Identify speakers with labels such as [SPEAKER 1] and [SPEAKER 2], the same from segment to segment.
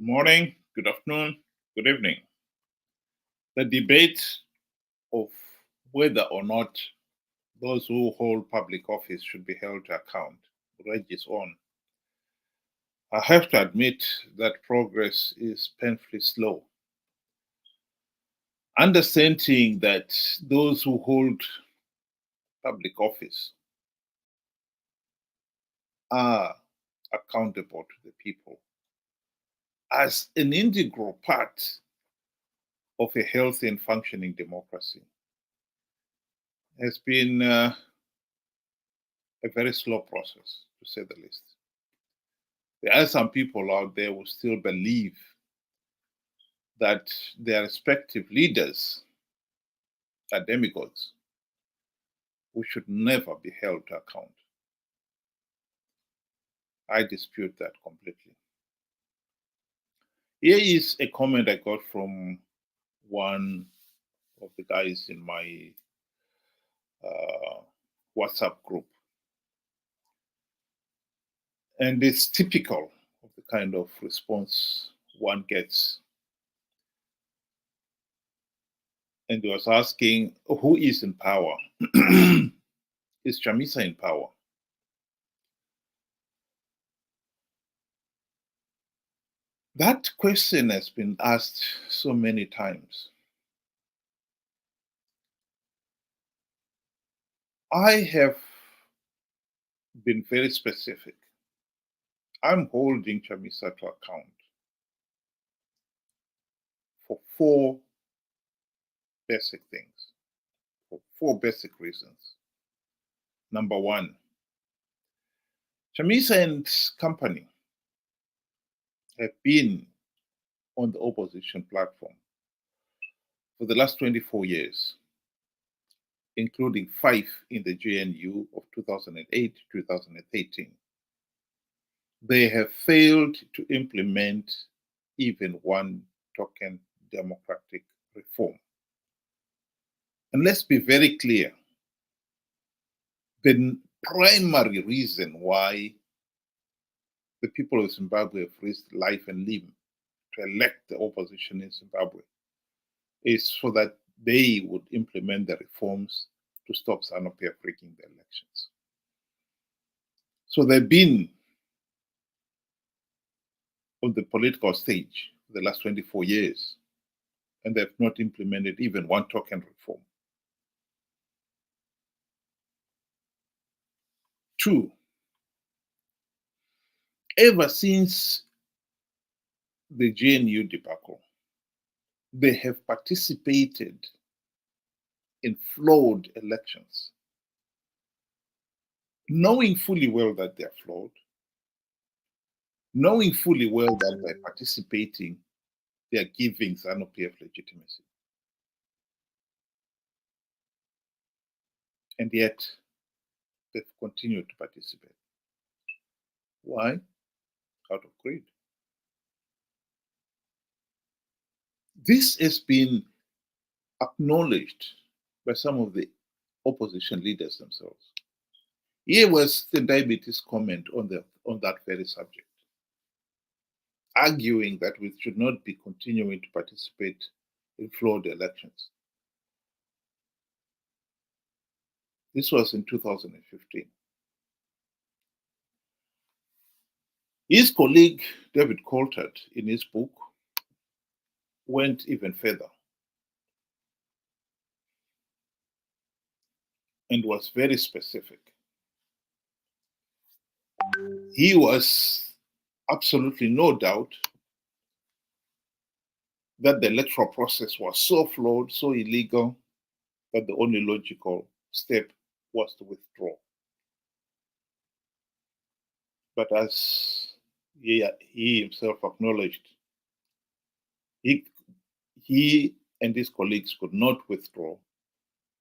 [SPEAKER 1] morning, good afternoon, good evening. The debate of whether or not those who hold public office should be held to account rages on. I have to admit that progress is painfully slow. Understanding that those who hold public office are accountable to the people as an integral part of a healthy and functioning democracy has been a very slow process, to say the least. There are some people out there who still believe that their respective leaders are demigods who should never be held to account. I dispute that completely. Here is a comment I got from one of the guys in my WhatsApp group. And it's typical of the kind of response one gets. And he was asking, who is in power? Is Chamisa in power? That question has been asked so many times. I have been very specific. I'm holding Chamisa to account for four basic things, for four basic reasons. Number one, Chamisa and company have been on the opposition platform for the last 24 years, including 5 in the GNU of 2008 to 2013. They have failed to implement even one token democratic reform. And let's be very clear, the primary reason why the people of Zimbabwe have risked life and limb to elect the opposition in Zimbabwe is so that they would implement the reforms to stop Zanu PF rigging the elections. So they've been on the political stage for the last 24 years, and they've not implemented even one token reform. Two, ever since the GNU debacle, they have participated in flawed elections, knowing fully well that they're flawed, knowing fully well that by participating, they are giving Zanu PF legitimacy. And yet, they've continued to participate. Why? Out of greed. This has been acknowledged by some of the opposition leaders themselves. Here was the diabetes comment on that very subject, arguing that we should not be continuing to participate in flawed elections. This was in 2015. His colleague, David Coulthard, in his book, went even further and was very specific. He was absolutely no doubt that the electoral process was so flawed, so illegal, that the only logical step was to withdraw. But as he himself acknowledged, he and his colleagues could not withdraw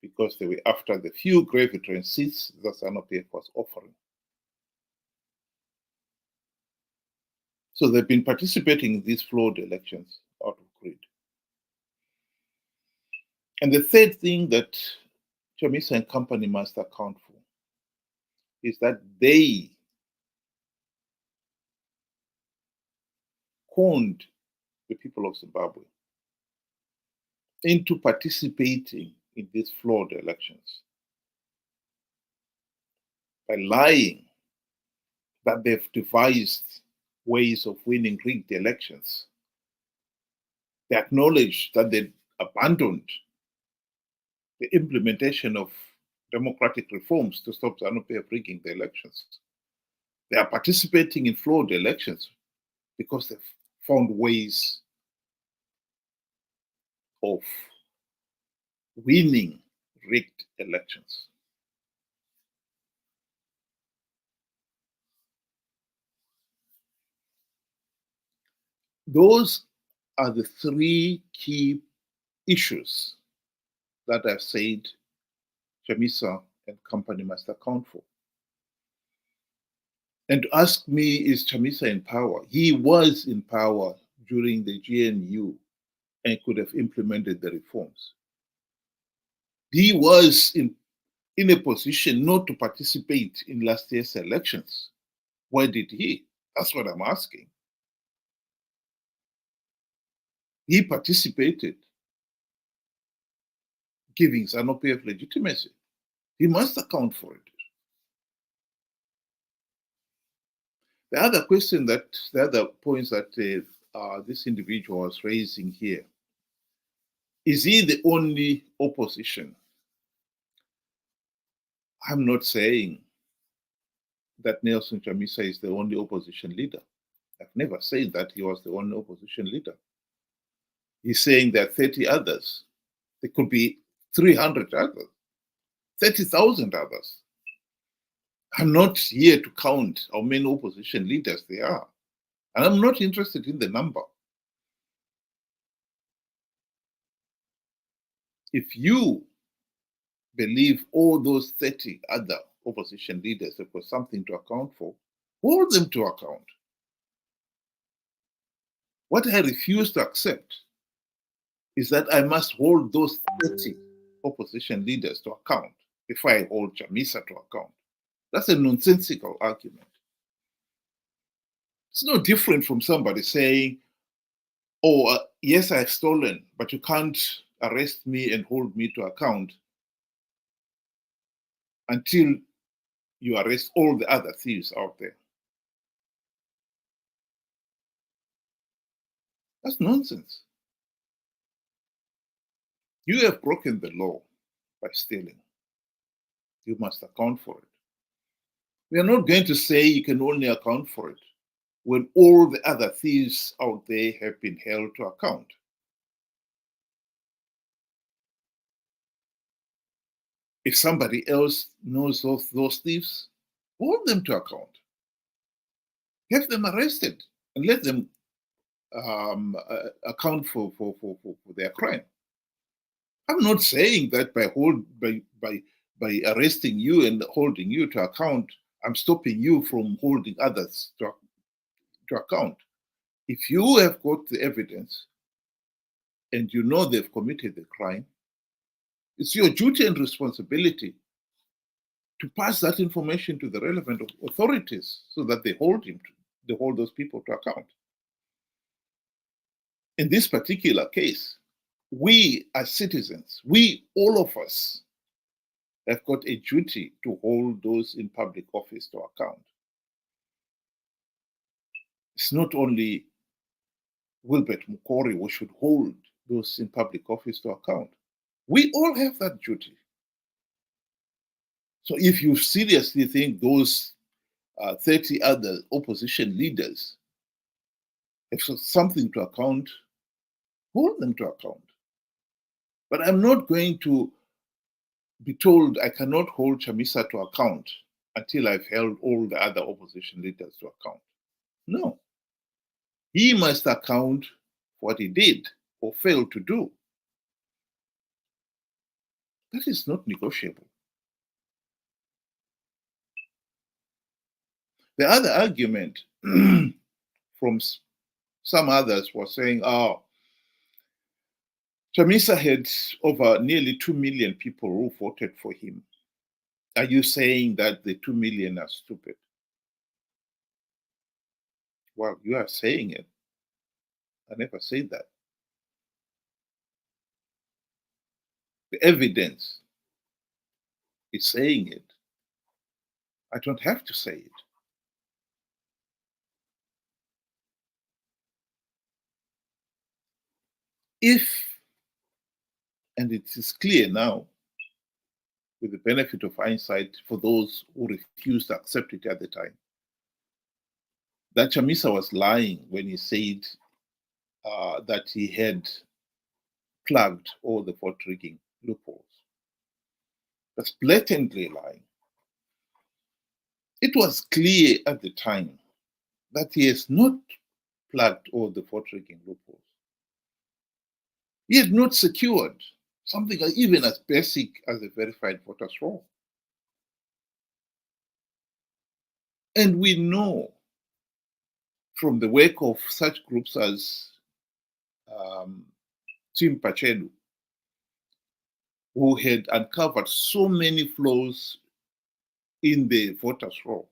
[SPEAKER 1] because they were after the few gravitarian seats that Zanu PF was offering. So they've been participating in these flawed elections out of greed. And the third thing that Chamisa and company must account for is that they conned the people of Zimbabwe into participating in these flawed elections by lying that they've devised ways of winning rigged elections. They acknowledge that they abandoned the implementation of democratic reforms to stop Zanu PF rigging the elections. They are participating in flawed elections because they've found ways of winning rigged elections. Those are the three key issues that I've said Chamisa and company must account for. And to ask me, is Chamisa in power? He was in power during the GNU and could have implemented the reforms. He was in a position not to participate in last year's elections. Why did he? That's what I'm asking. He participated, giving Zanu PF legitimacy. He must account for it. The other points that this individual was raising here, is he the only opposition? I'm not saying that Nelson Chamisa is the only opposition leader. I've never said that he was the only opposition leader. He's saying there are 30 others. There could be 300 others, 30,000 others. I'm not here to count how many opposition leaders there are. And I'm not interested in the number. If you believe all those 30 other opposition leaders have got something to account for, hold them to account. What I refuse to accept is that I must hold those 30 opposition leaders to account before I hold Chamisa to account. That's a nonsensical argument. It's no different from somebody saying, oh, yes, I've stolen, but you can't arrest me and hold me to account until you arrest all the other thieves out there. That's nonsense. You have broken the law by stealing. You must account for it. We are not going to say you can only account for it when all the other thieves out there have been held to account. If somebody else knows those thieves, hold them to account. Have them arrested and let them account for their crime. I'm not saying that by arresting you and holding you to account, I'm stopping you from holding others to account. If you have got the evidence and you know they've committed the crime, it's your duty and responsibility to pass that information to the relevant authorities so that they hold those people to account. In this particular case, we as citizens, all of us, have got a duty to hold those in public office to account. It's not only Wilbert Mukori who should hold those in public office to account. We all have that duty. So if you seriously think those 30 other opposition leaders have something to account, hold them to account. But I'm not going to be told I cannot hold Chamisa to account until I've held all the other opposition leaders to account. No. He must account for what he did or failed to do. That is not negotiable. The other argument from some others was saying, oh, Chamisa had over nearly 2 million people who voted for him. Are you saying that the 2 million are stupid? Well, you are saying it. I never said that. The evidence is saying it. I don't have to say it. If, and it is clear now, with the benefit of hindsight for those who refused to accept it at the time, that Chamisa was lying when he said that he had plugged all the vote rigging loopholes. That's blatantly lying. It was clear at the time that he has not plugged all the vote rigging loopholes. He had not secured something even as basic as a verified voters roll. And we know from the work of such groups as Team Pachelu, who had uncovered so many flaws in the voters roll,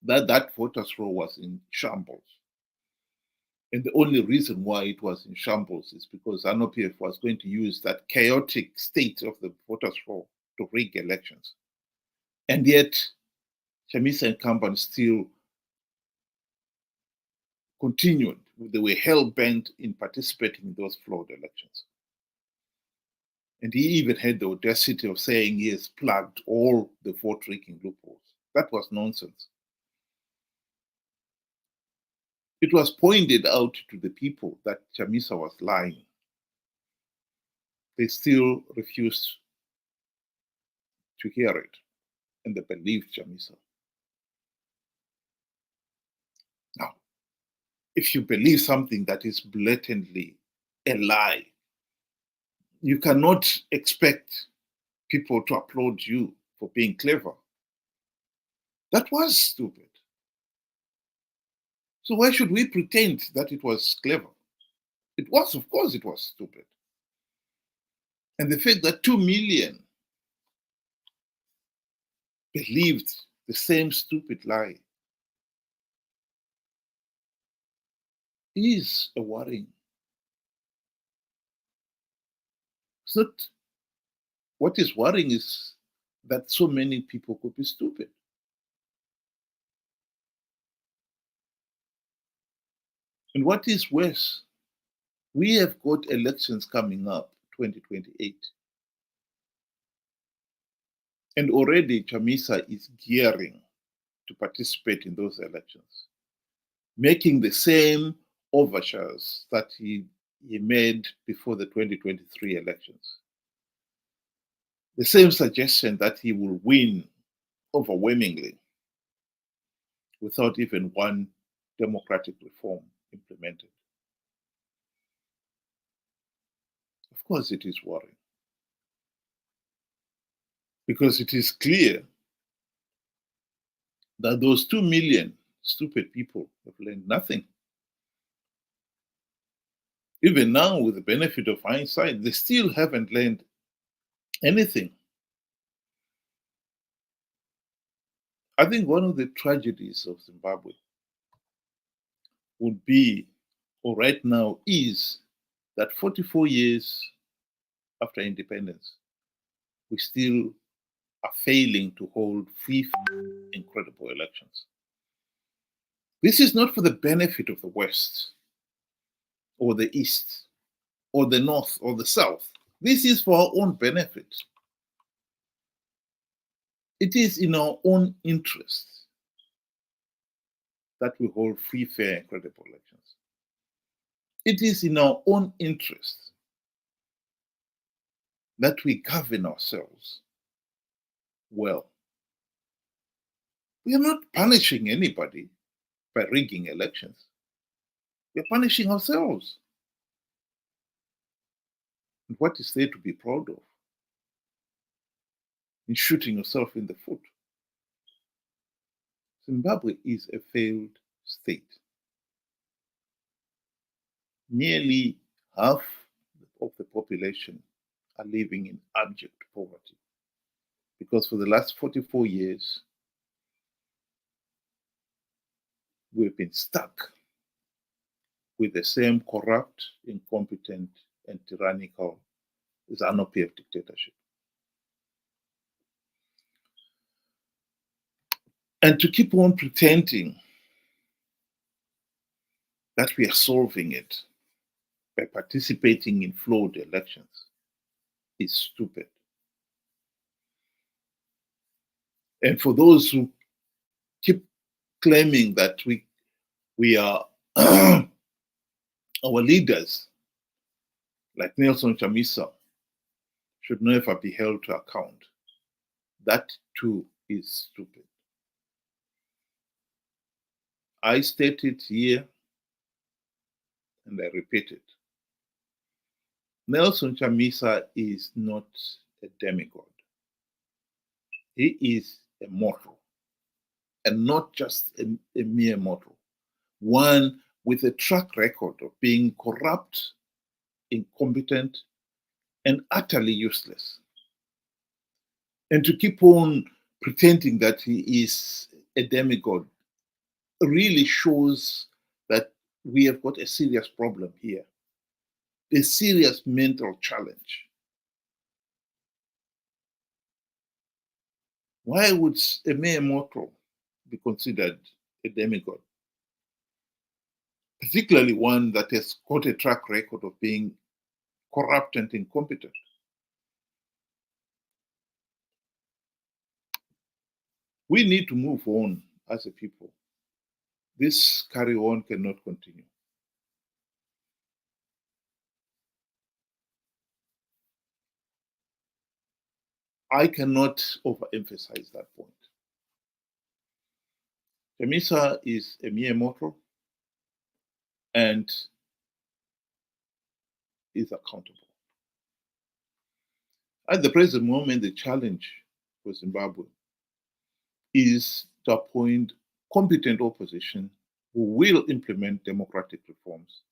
[SPEAKER 1] that voters roll was in shambles. And the only reason why it was in shambles is because Zanu PF was going to use that chaotic state of the voters roll to rig elections. And yet, Chamisa and company still continued. They were hell-bent in participating in those flawed elections. And he even had the audacity of saying he has plugged all the vote rigging loopholes. That was nonsense. It was pointed out to the people that Chamisa was lying. They still refused to hear it, and they believed Chamisa. Now, if you believe something that is blatantly a lie, you cannot expect people to applaud you for being clever. That was stupid. So why should we pretend that it was clever? It was, of course, it was stupid. And the fact that 2 million believed the same stupid lie is a worrying. It's not, what is worrying is that so many people could be stupid. And what is worse, we have got elections coming up, 2028. And already Chamisa is gearing to participate in those elections, making the same overtures that he made before the 2023 elections. The same suggestion that he will win overwhelmingly without even one democratic reform implemented. Of course, it is worrying. Because it is clear that those 2 million stupid people have learned nothing. Even now, with the benefit of hindsight, they still haven't learned anything. I think one of the tragedies of Zimbabwe would be, or right now is, that 44 years after independence, we still are failing to hold free, incredible elections. This is not for the benefit of the West, or the East, or the North, or the South. This is for our own benefit. It is in our own interest that we hold free, fair, and credible elections. It is in our own interest that we govern ourselves well. We are not punishing anybody by rigging elections. We are punishing ourselves. And what is there to be proud of in shooting yourself in the foot? Zimbabwe is a failed state. Nearly half of the population are living in abject poverty because for the last 44 years, we've been stuck with the same corrupt, incompetent, and tyrannical Zanu PF dictatorship. And to keep on pretending that we are solving it by participating in flawed elections is stupid. And for those who keep claiming that we are our leaders, like Nelson Chamisa, should never be held to account, that too is stupid. I state it here and I repeat it. Nelson Chamisa is not a demigod. He is a mortal, and not just a mere mortal, one with a track record of being corrupt, incompetent, and utterly useless. And to keep on pretending that he is a demigod really shows that we have got a serious problem here, a serious mental challenge. Why would a mere mortal be considered a demigod? Particularly one that has got a track record of being corrupt and incompetent. We need to move on as a people. This carry on cannot continue. I cannot overemphasize that point. Chamisa is a mere mortal and is accountable. At the present moment, the challenge for Zimbabwe is to appoint competent opposition who will implement democratic reforms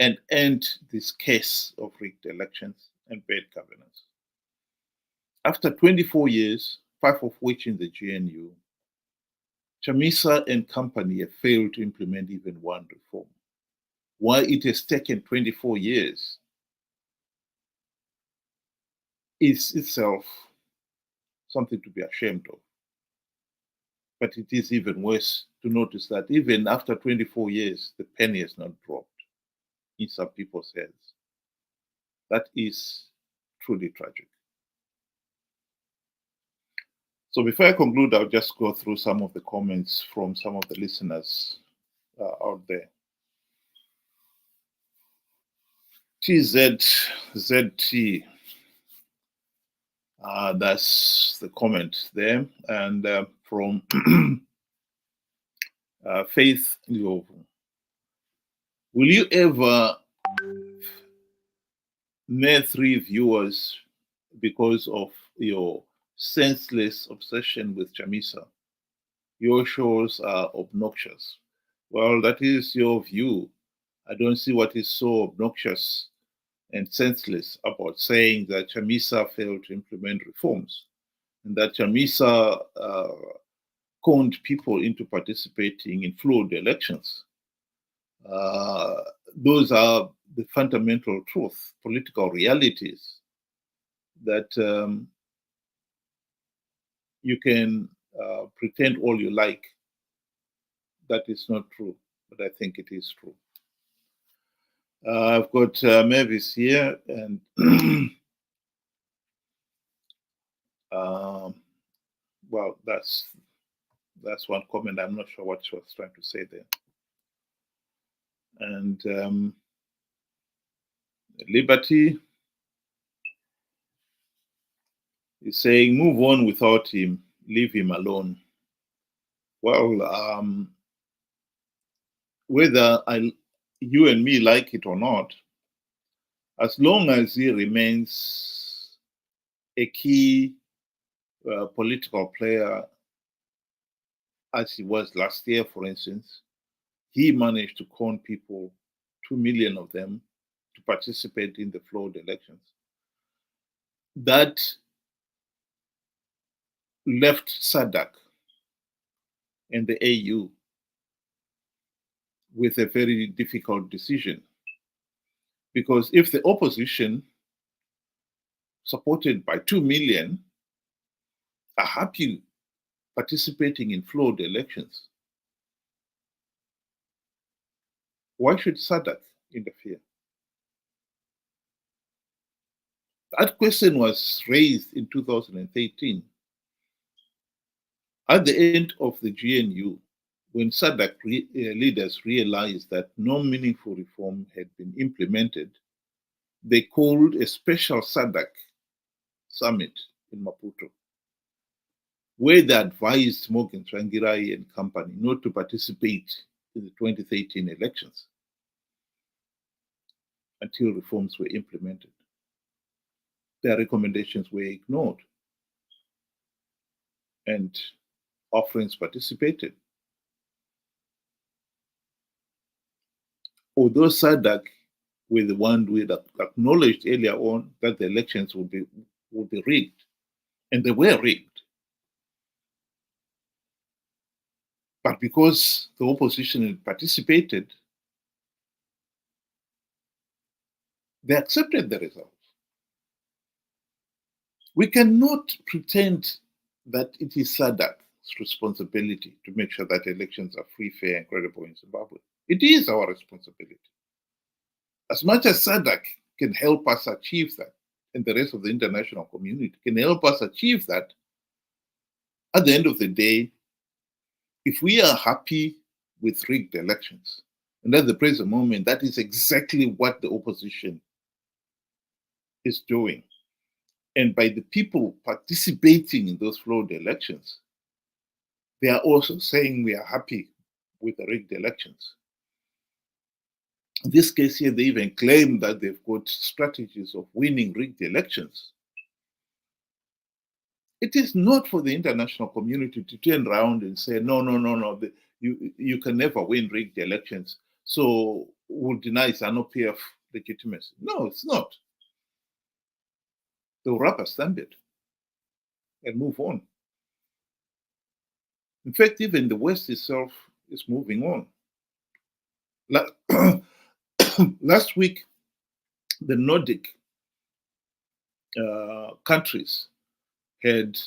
[SPEAKER 1] and end this case of rigged elections and bad governance. After 24 years, 5 of which in the GNU, Chamisa and company have failed to implement even one reform. Why it has taken 24 years is itself something to be ashamed of. But it is even worse to notice that even after 24 years, the penny has not dropped in some people's heads. That is truly tragic. So before I conclude, I'll just go through some of the comments from some of the listeners out there. TZZT, that's the comment there. And from Faith Ndlovu, will you ever near 3 viewers because of your senseless obsession with Chamisa? Your shows are obnoxious. Well, that is your view. I don't see what is so obnoxious and senseless about saying that Chamisa failed to implement reforms and that Chamisa conned people into participating in flawed elections. Those are the fundamental truth, political realities that you can pretend all you like. That is not true, but I think it is true. I've got Mavis here, and well, that's one comment. I'm not sure what she was trying to say there. And Liberty is saying, move on without him, leave him alone. Well, whether you and me like it or not, as long as he remains a key political player, as he was last year, for instance, he managed to con people, 2 million of them, to participate in the flawed elections. That left SADC and the AU with a very difficult decision. Because if the opposition, supported by 2 million, are happy participating in flawed elections, why should SADC interfere? That question was raised in 2013 at the end of the GNU, when SADC leaders realized that no meaningful reform had been implemented. They called a special SADC summit in Maputo, where they advised Morgan Tsvangirai and company not to participate in the 2013 elections until reforms were implemented. Their recommendations were ignored, and our friends participated. Although SADC were the one who had acknowledged earlier on that the elections would be rigged, and they were rigged. But because the opposition had participated, they accepted the results. We cannot pretend that it is SADC's responsibility to make sure that elections are free, fair, and credible in Zimbabwe. It is our responsibility. As much as SADC can help us achieve that, and the rest of the international community can help us achieve that, at the end of the day, if we are happy with rigged elections, and at the present moment, that is exactly what the opposition is doing. And by the people participating in those flawed elections, they are also saying we are happy with the rigged elections. In this case here, they even claim that they've got strategies of winning rigged elections. It is not for the international community to turn around and say, no, you can never win rigged elections, so we'll deny Zanu PF legitimacy. No, it's not. They'll rubber stamp it and move on. In fact, even the West itself is moving on. Last week, the Nordic countries had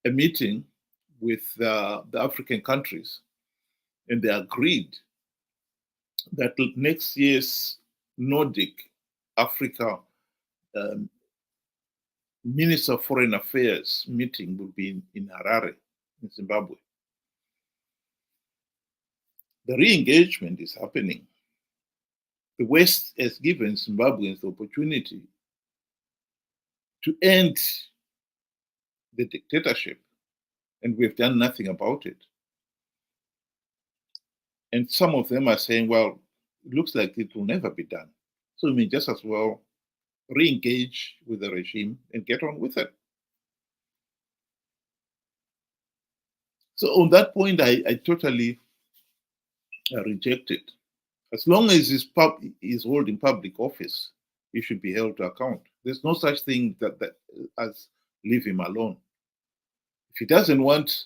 [SPEAKER 1] a meeting with the African countries, and they agreed that next year's Nordic Africa Minister of Foreign Affairs meeting will be in Harare, in Zimbabwe. The re-engagement is happening. The West has given Zimbabweans the opportunity to end the dictatorship, and we've done nothing about it. And some of them are saying, well, it looks like it will never be done. So we may just as well re-engage with the regime and get on with it. So on that point, I totally reject it. As long as he's holding public office, he should be held to account. There's no such thing as leave him alone. If he doesn't want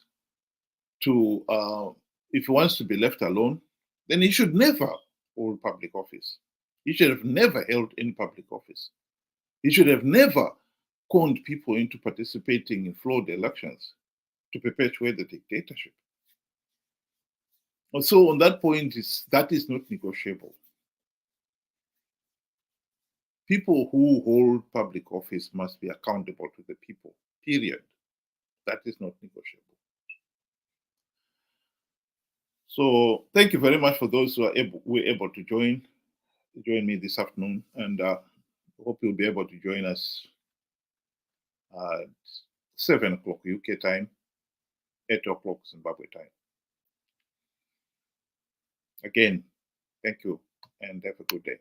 [SPEAKER 1] to, if he wants to be left alone, then he should never hold public office. He should have never held any public office. He should have never conned people into participating in flawed elections to perpetuate the dictatorship. So on that point, that is not negotiable. People who hold public office must be accountable to the people, period. That is not negotiable. So thank you very much for those who were able to join me this afternoon, and hope you'll be able to join us at 7 o'clock UK time, 8 o'clock Zimbabwe time. Again, thank you and have a good day.